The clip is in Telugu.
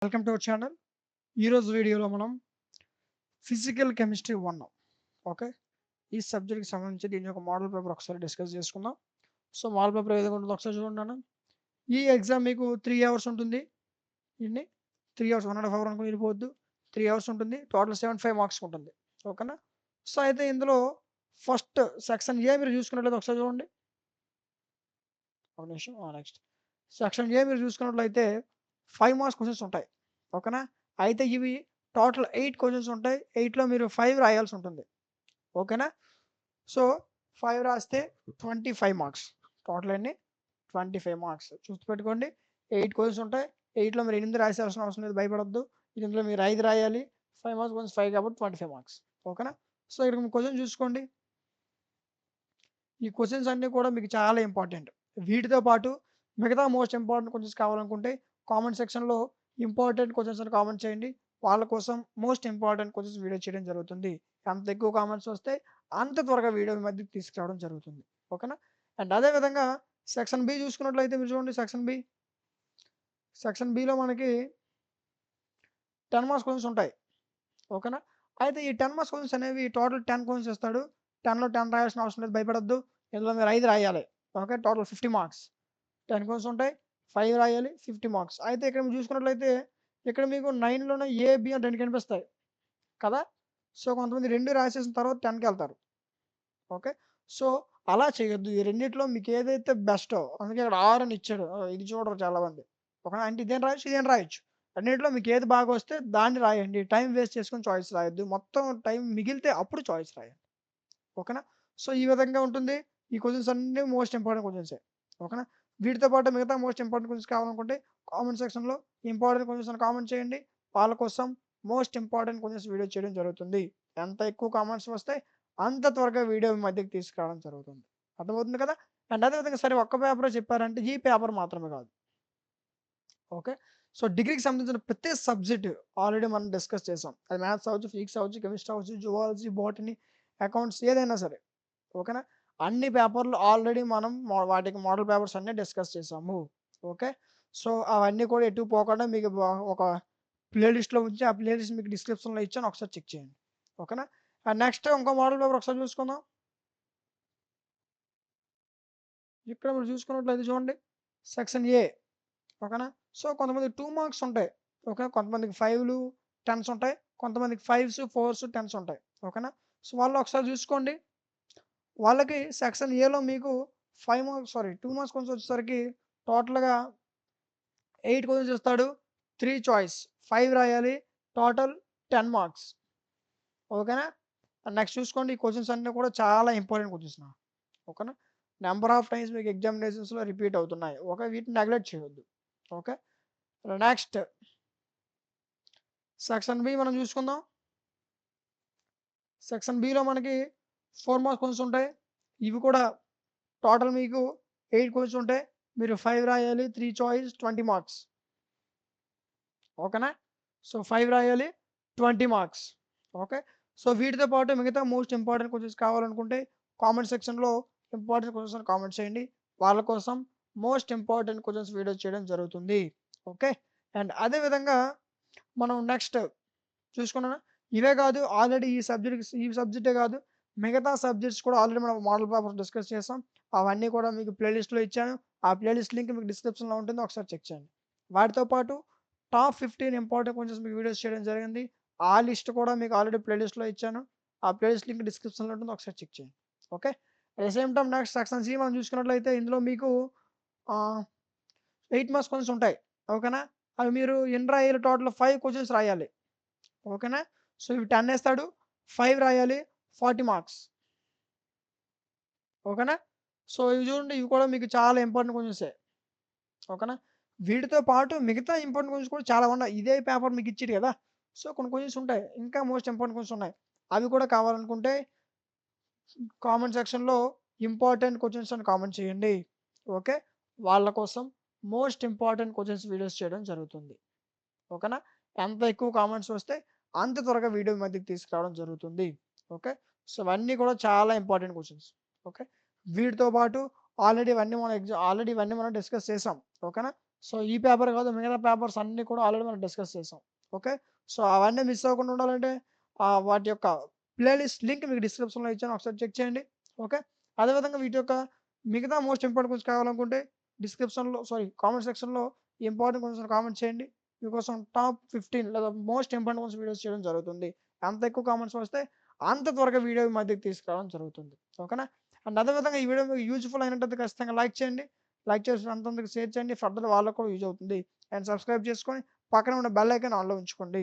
Welcome to our channel. ఈరోజు వీడియోలో మనం ఫిజికల్ కెమిస్ట్రీ 1 ఓకే. ఈ సబ్జెక్ట్‌కి సంబంధించి దీని యొక్క మోడల్ పేపర్ ఒకసారి డిస్కస్ చేసుకుందాం. సో, మోడల్ పేపర్ ఏ విధంగా ఉంటుందో ఒకసారి చూడండి అన్న. ఈ ఎగ్జామ్ మీకు 3 అవర్స్ ఉంటుంది. ఇన్ని 3 అవర్స్ 1 ½ అవర్ అనుకుని వెళ్ళిపోవద్దు. 3 అవర్స్ ఉంటుంది. టోటల్ 75 మార్క్స్ ఉంటుంది. ఓకేనా? సో, అయితే ఇందులో ఫస్ట్ సెక్షన్ ఏ మీరు చూసుకున్నట్లయితే ఒకసారి చూడండి. ఒక నిమిషం. నెక్స్ట్ సెక్షన్ ఏ మీరు చూసుకున్నట్లయితే 5 మార్క్స్ క్వెషన్స్ ఉంటాయి. ఓకేనా? అయితే ఇవి టోటల్ 8 క్వెషన్స్ ఉంటాయి. 8లో మీరు 5 రాయాల్సి ఉంటుంది. ఓకేనా? సో, 5 రాస్తే 25 మార్క్స్. టోటల్ ఎన్ని? 25 మార్క్స్. గుర్తుపెట్టుకోండి. 8 క్వెషన్స్ ఉంటాయి. 8లో మీరు 8 రాసేయాల్సిన అవసరం లేదు. భయపడొద్దు. ఇందులో మీరు 5 రాయాలి. 5 మార్క్స్ గురించి 5 కాబట్టి 25 మార్క్స్. ఓకేనా? సో, ఇక్కడ మీరు క్వెషన్ చూసుకోండి. ఈ క్వెషన్స్ అన్నీ కూడా మీకు చాలా ఇంపార్టెంట్. వీటితో పాటు మిగతా మోస్ట్ ఇంపార్టెంట్ క్వెషన్స్ కావాలనుకుంటే కామెంట్ సెక్షన్‌లో ఇంపార్టెంట్ క్వెషన్స్ అని కామెంట్ చేయండి. వాళ్ళ కోసం మోస్ట్ ఇంపార్టెంట్ క్వెషన్స్ వీడియో చేయడం జరుగుతుంది. ఎంత ఎక్కువ కామెంట్స్ వస్తే అంత త్వరగా వీడియో మీ మధ్యకి తీసుకురావడం జరుగుతుంది. ఓకేనా? అండ్ అదే విధంగా సెక్షన్ బి చూసుకున్నట్లయితే మీరు చూడండి సెక్షన్ బి. సెక్షన్ బిలో మనకి 10 మార్క్స్ క్వెషన్స్ ఉంటాయి. ఓకేనా? అయితే ఈ 10 మార్క్స్ క్వెషన్స్ అనేవి టోటల్ 10 క్వెషన్స్ ఇస్తాడు. 10లో 10 రాయాల్సిన అవసరం లేదు. భయపడొద్దు. ఇందులో మీరు 5 రాయాలి. ఓకే. Total 50 marks. 10 క్వెషన్స్ ఉంటాయి. 5 రాయాలి. 50 మార్క్స్. అయితే ఇక్కడ మీరు చూసుకున్నట్లయితే ఇక్కడ మీకు 9లోనే ఏ, బి అని 2 కనిపిస్తాయి కదా! సో, కొంతమంది 2 రాసేసిన తర్వాత 10కెళ్తారు. ఓకే. సో, అలా చేయొద్దు. ఈ రెండిట్లో మీకు ఏదైతే బెస్టో అందుకే ఇక్కడ 6 అని ఇచ్చాడు. ఇది చూడరు చాలామంది. ఓకేనా? అంటే ఇదేం రాయొచ్చు, ఇదేం రాయొచ్చు. రెండిట్లో మీకు ఏది బాగా వస్తే దాన్ని రాయండి. టైం వేస్ట్ చేసుకొని చాయిస్ రాయొద్దు. మొత్తం టైం మిగిలితే అప్పుడు చాయిస్ రాయండి. ఓకేనా? సో, ఈ విధంగా ఉంటుంది. ఈ క్వెషన్స్ అన్నీ మోస్ట్ ఇంపార్టెంట్ క్వెషన్సే. ఓకేనా? వీటితో పాటు మిగతా మోస్ట్ ఇంపార్టెంట్ క్వెషన్స్ కావాలనుకుంటే కామెంట్ సెక్షన్‌లో ఇంపార్టెంట్ క్వెషన్స్ అని కామెంట్ చేయండి. వాళ్ళ కోసం మోస్ట్ ఇంపార్టెంట్ క్వెషన్స్ వీడియో చేయడం జరుగుతుంది. ఎంత ఎక్కువ కామెంట్స్ వస్తే అంత త్వరగా వీడియో మీ మధ్యకి తీసుకురావడం జరుగుతుంది. అర్థమవుతుంది కదా! అండ్ అదే విధంగా సరే ఒక్క పేపరే చెప్పారంటే ఈ పేపర్ మాత్రమే కాదు. ఓకే. సో, డిగ్రీకి సంబంధించిన ప్రతి సబ్జెక్ట్ ఆల్రెడీ మనం డిస్కస్ చేసాం. అది మ్యాథ్స్ అవ్వచ్చు, ఫిజిక్స్ అవ్వచ్చు, కెమిస్ట్రీ అవ్వచ్చు, జువాలజీ, బోటనీ, అకౌంట్స్ ఏదైనా సరే. ఓకేనా? అన్ని పేపర్‌లు ఆల్రెడీ మనం వాటికి మోడల్ పేపర్స్ అన్నీ డిస్కస్ చేసాము. ఓకే. సో, అవన్నీ కూడా ఎటు పోకుండా మీకు ఒక ప్లే లిస్ట్‌లో ఉంచి ఆ ప్లే లిస్ట్ మీకు డిస్క్రిప్షన్‌లో ఇచ్చాను. ఒకసారి చెక్ చేయండి. ఓకేనా? అండ్ నెక్స్ట్ ఇంకో మోడల్ పేపర్ ఒకసారి చూసుకుందాం. ఇక్కడ మీరు చూసుకున్నట్లయితే చూడండి. సెక్షన్ ఏ. ఓకేనా? సో, కొంతమందికి 2 మార్క్స్ ఉంటాయి. ఓకే. కొంతమందికి 5లు, 10స్ ఉంటాయి. కొంతమందికి 5స్, 4స్, 10స్ ఉంటాయి. ఓకేనా? సో, వాళ్ళు ఒకసారి చూసుకోండి. వాళ్ళకి సెక్షన్ ఏలో మీకు 2 మార్క్స్ క్వెషన్స్ వచ్చేసరికి టోటల్‌గా 8 క్వెషన్స్ ఇస్తాడు. 3 చాయిస్. 5 రాయాలి. Total 10 marks. ఓకేనా? నెక్స్ట్ చూసుకోండి. ఈ క్వెషన్స్ అన్నీ కూడా చాలా ఇంపార్టెంట్ క్వెషన్స్ ఓకేనా? నంబర్ ఆఫ్ టైమ్స్ మీకు ఎగ్జామినేషన్స్‌లో రిపీట్ అవుతున్నాయి. ఓకే. వీటిని నెగ్లెక్ట్ చేయొద్దు. ఓకే. నెక్స్ట్ సెక్షన్ బి మనం చూసుకుందాం. సెక్షన్ బిలో మనకి 4 మార్క్స్ క్వెషన్స్ ఉంటాయి. ఇవి కూడా టోటల్ మీకు 8 క్వెషన్స్ ఉంటాయి. మీరు 5 రాయాలి. 3 చాయిస్ 20 మార్క్స్. ఓకేనా? సో, 5 రాయాలి. 20 మార్క్స్. ఓకే. సో, వీటితో పాటు మిగతా మోస్ట్ ఇంపార్టెంట్ క్వెషన్స్ కావాలనుకుంటే కామెంట్ సెక్షన్‌లో ఇంపార్టెంట్ క్వెషన్స్ అని కామెంట్ చేయండి. వాళ్ళ కోసం మోస్ట్ ఇంపార్టెంట్ క్వెషన్స్ వీడియో చేయడం జరుగుతుంది. ఓకే. అండ్ అదే విధంగా మనం నెక్స్ట్ చూసుకున్నారా? ఇవే కాదు ఆల్రెడీ ఈ సబ్జెక్టే కాదు. మిగతా సబ్జెక్ట్స్ కూడా ఆల్రెడీ మనం మోడల్ పేపర్స్ డిస్కస్ చేసాం. అవన్నీ కూడా మీకు ప్లే లిస్ట్‌లో ఇచ్చాను. ఆ ప్లే లిస్ట్ లింక్ మీకు డిస్క్రిప్షన్‌లో ఉంటుంది. ఒకసారి చెక్ చేయండి. వాటితో పాటు టాప్ 15 ఇంపార్టెంట్ క్వెషన్స్ మీకు వీడియోస్ చేయడం జరిగింది. ఆ లిస్ట్ కూడా మీకు ఆల్రెడీ ప్లే లిస్ట్‌లో ఇచ్చాను. ఆ ప్లే లిస్ట్ లింక్ డిస్క్రిప్షన్‌లో ఉంటుంది. ఒకసారి చెక్ చేయండి. Okay. At the same time next section C మనం చూసుకున్నట్లయితే ఇందులో మీకు ఆహ్, 8 మార్క్స్ క్వెషన్స్ ఉంటాయి. ఓకేనా? అవి మీరు ఎన్ని రాయాలి టోటల్ 5 క్వెషన్స్ రాయాలి. ఓకేనా? సో, ఇవి 10 ఏస్తాడు. 5 రాయాలి. 40 మార్క్స్. ఓకేనా? సో, ఇవి చూడండి ఇవి కూడా మీకు చాలా ఇంపార్టెంట్ క్వెషన్సే. ఓకేనా? వీటితో పాటు మిగతా ఇంపార్టెంట్ క్వెషన్స్ కూడా చాలా ఉన్నాయి. ఇదే పేపర్ మీకు ఇచ్చిర్రు కదా! సో, కొన్ని క్వెషన్స్ ఉంటాయి. ఇంకా మోస్ట్ ఇంపార్టెంట్ క్వెషన్స్ ఉన్నాయి. అవి కూడా కావాలనుకుంటే కామెంట్ సెక్షన్‌లో ఇంపార్టెంట్ క్వెషన్స్ అని కామెంట్ చేయండి. ఓకే. వాళ్ళ కోసం మోస్ట్ ఇంపార్టెంట్ క్వెషన్స్ వీడియోస్ చేయడం జరుగుతుంది. ఓకేనా? ఎంత ఎక్కువ కామెంట్స్ వస్తే అంత త్వరగా వీడియో మీ మధ్యకి తీసుకురావడం జరుగుతుంది. ఓకే. సో, ఇవన్నీ కూడా చాలా ఇంపార్టెంట్ క్వెషన్స్. ఓకే. వీటితో పాటు ఆల్రెడీ ఇవన్నీ మనం డిస్కస్ చేసాం. ఓకేనా? సో, ఈ పేపర్ కాదు మిగతా పేపర్స్ అన్నీ కూడా ఆల్రెడీ మనం డిస్కస్ చేసాం. ఓకే. సో, అవన్నీ మిస్ అవ్వకుండా ఉండాలంటే వాటి యొక్క ప్లేలిస్ట్ లింక్ మీకు డిస్క్రిప్షన్‌లో ఇచ్చాను. ఒకసారి చెక్ చేయండి. ఓకే. అదేవిధంగా వీటి యొక్క మిగతా మోస్ట్ ఇంపార్టెంట్ క్వెషన్స్ కావాలనుకుంటే కామెంట్ సెక్షన్‌లో ఇంపార్టెంట్ క్వెషన్స్ కామెంట్ చేయండి. మీకోసం టాప్ 15 లేదా మోస్ట్ ఇంపార్టెంట్ క్వెషన్స్ వీడియోస్ చేయడం జరుగుతుంది. ఎంత ఎక్కువ కామెంట్స్ వస్తే అంత త్వరగా వీడియో మీ మధ్యకి తీసుకురావడం జరుగుతుంది. ఓకేనా? అండ్ అదేవిధంగా ఈ వీడియో మీకు యూజ్‌ఫుల్ అయినట్టయితే ఖచ్చితంగా లైక్ చేయండి. లైక్ చేసి అంతమందికి షేర్ చేయండి. ఫర్దర్ వాళ్ళకి కూడా యూజ్ అవుతుంది. అండ్ సబ్స్క్రైబ్ చేసుకొని పక్కన ఉన్న బెల్ ఐకాన్ ఆన్‌లో ఉంచుకోండి.